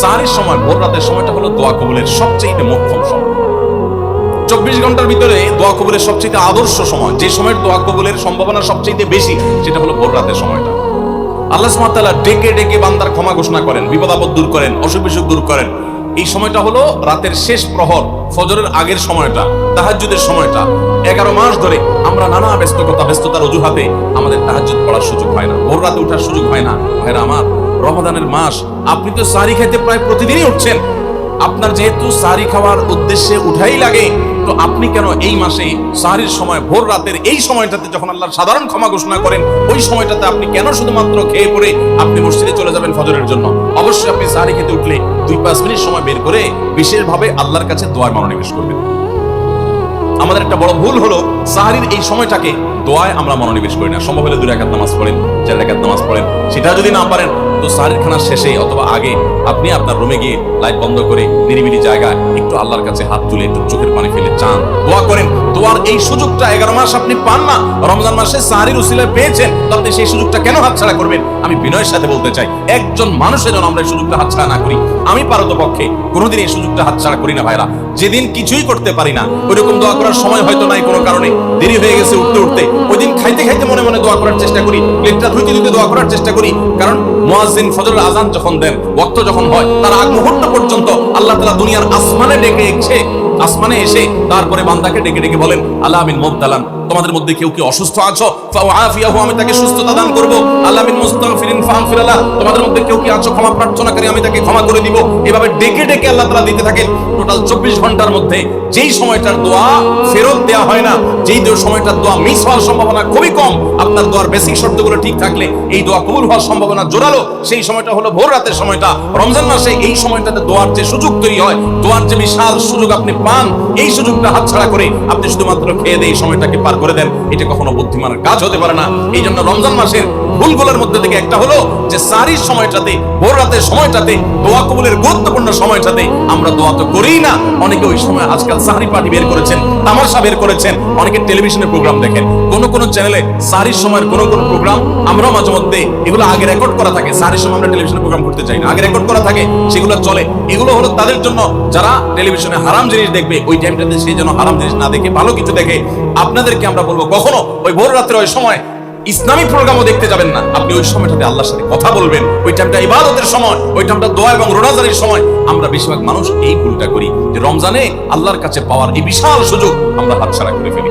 সাহরির সময়, ভোর রাতের সময়টা হলো দোয়া কবুলের সবচেয়ে মোক্ষম সময়। 24 ঘন্টার ভিতরে দোয়া কবুলের সবচেয়ে আদর্শ সময়, যে সময়ের দোয়া কবুলের সম্ভাবনা সবচেয়ে বেশি, সেটা হলো ভোর রাতের সময়টা। আল্লাহ সুবহানাহু ওয়া তাআলা ডেকে ডেকে বান্দার ক্ষমা ঘোষণা করেন, বিপদ আপদ দূর করেন, অসুখ বিসুখ দূর করেন। এই সময়টা হলো রাতের শেষ প্রহর, ফজরের আগের সময়টা, তাহাজ্জুদের সময়টা। 11 মাস ধরে আমরা নানা ব্যস্ততার অজুহাতে আমাদের তাহাজ্জুদ পড়ার সুযোগ হয় না, ভোর রাতে ওঠার সুযোগ হয় না। ভাইরা আমার, রমাদানের মাস, আপনি তো সাহরি খেতে প্রায় প্রতিদিনই উঠছেন। আপনার যেহেতু সাহরি খাওয়ার উদ্দেশ্যে উঠাই লাগে, তো আপনি কেন এই মাসে সাহরির সময়, ভোর রাতের এই সময়টাতে যখন আল্লাহর সাধারণ ক্ষমা ঘোষণা করেন, ওই সময়টাতে আপনি কেন শুধুমাত্র খেয়ে পড়ে আপনি মসজিদে চলে যাবেন ফজরের জন্য? অবশ্যই আপনি সাহরি খেতে উঠলে 2-5 মিনিট সময় বের করে বিশেষভাবে আল্লাহর কাছে দোয়ায় মনোনিবেশ করবেন। আমাদের একটা বড় ভুল হলো সাহরির এই সময়টাকে দোয়ায় আমরা মনোনিবেশ করি না। সম্ভব হলে 2 রাকাত নামাজ পড়েন, 4 রাকাত নামাজ পড়েন। সেটা যদি না পারেন, তো সাহরির খানার শেষে অথবা আগে আপনি আপনার রুমে গিয়ে লাইট বন্ধ করে নিরিবিলি জায়গায় একটু আল্লাহর কাছে হাত তুলে একটু চোখের পানি ফেলে চান, দোয়া করেন। দোয়ার এই সুযোগটা 11 মাস আপনি পান না, রমজান মাসে সাহরির উসিলায় পেয়েছেন, তো আপনি সেই সুযোগটা কেন হাতছাড়া করবেন? আমি বিনয়ের সাথে বলতে চাই, একজন মানুষের জন্য আমরা এই সুযোগটা হাতছাড়া না করি। আমি পারতপক্ষে কোনোদিন এই সুযোগটা হাতছাড়া করি না ভাইরা। যেদিন কিছুই করতে পারি না, ওইরকম দোয়া করার সময় হয়তো নাই, কোনো কারণে দেরি হয়ে গেছে উঠতে, ওই দিন খাইতে খাইতে মনে মনে দোয়া করার চেষ্টা করি, প্লেটটা ধুইতে দোয়া করার চেষ্টা করি। কারণ মুয়াজ্জিন ফজরের আযান যখন দেন, ওয়াক্ত যখন হয়, তার আগ মুহূর্ত পর্যন্ত আল্লাহ তাআলা দুনিয়ার আসমানে এসে তারপরে বান্দাকে ডেকে ডেকে বলেন, আল্লাহ মিন মুবতালান, তোমাদের মধ্যে কেউ কি অসুস্থ আছো, ফাআফিয়াহু, আমি তাকে সুস্থতা দান করব। আল্লাহ মিন মুস্তাগফিরিন ফাগফির লাহ, তোমাদের মধ্যে কেউ কি আছো ক্ষমা প্রার্থনাকারী, আমি তাকে ক্ষমা করে দিব। এভাবে ডেকে ডেকে আল্লাহ তাআলা দিতে থাকেন। টোটাল 24 ঘন্টার মধ্যে যেই সময়টার দোয়া ফেরত দেওয়া হয় না, যেই সময়টার দোয়া মিস হওয়ার সম্ভাবনা খুবই কম, আপনার দোয়ার বেসিক শর্তগুলো ঠিক থাকলে এই দোয়া কবুল হওয়ার সম্ভাবনা জোরালো, সেই সময়টা হলো ভোর রাতের সময়টা। রমজান মাসে এই সময়টাতে দোয়ার যে সুযোগ তৈরি হয়, দোয়ার যে বিশাল সুযোগ আপনি পান, এই সুযোগটা হাতছাড়া করে আপনি শুধুমাত্র খেয়ে দিয়ে এই সময়টাকে পার করে দেন, এটা কখনো বুদ্ধিমানের কাজ হতে পারে না। এই জন্য রমজান মাসের ভুলগুলোর মধ্যে থেকে একটা হলো যে সাহরির সময়টাতে, ভোর রাতের সময়টাতে, দোয়া কবুলের গুরুত্বপূর্ণ সময়টাতে আমরা দোয়া তো করিই না। অনেকে ওই সময় আজকাল সাহরি পার্টি বের করেছেন, তামাশা বের করেছেন, অনেকে টেলিভিশনের প্রোগ্রাম দেখেন। কোন চ্যানেলে সাহরির সময়ের কোন প্রোগ্রাম আমরা মাঝে মধ্যে এগুলো আগে রেকর্ড করা থাকে। সাহরির সময় আমরা টেলিভিশনের প্রোগ্রাম করতে চাই না, আগে রেকর্ড করা থাকে, সেগুলো চলে। এগুলো হলো তাদের জন্য যারা টেলিভিশনে হারাম জিনিস দেখবে, ওই টাইমটাতে সেই জন্য হারাম জিনিস না দেখে ভালো কিছু দেখে। আপনাদেরকে আমরা বলবো, কখনো ওই ভোর রাত্রে ওই সময় ইসলামী প্রোগ্রামও দেখতে যাবেন না। আপনি ওই সময়টাতে আল্লাহর সাথে কথা বলবেন, ওই টাইমটা ইবাদতের সময়, ওই টাইমটা দোয়া এবং রোজাদারির সময়। আমরা বেশিরভাগ মানুষ এই ভুলটা করি যে রমজানে আল্লাহর কাছে পাওয়ার এই বিশাল সুযোগ আমরা হাতছাড়া করে ফেলি।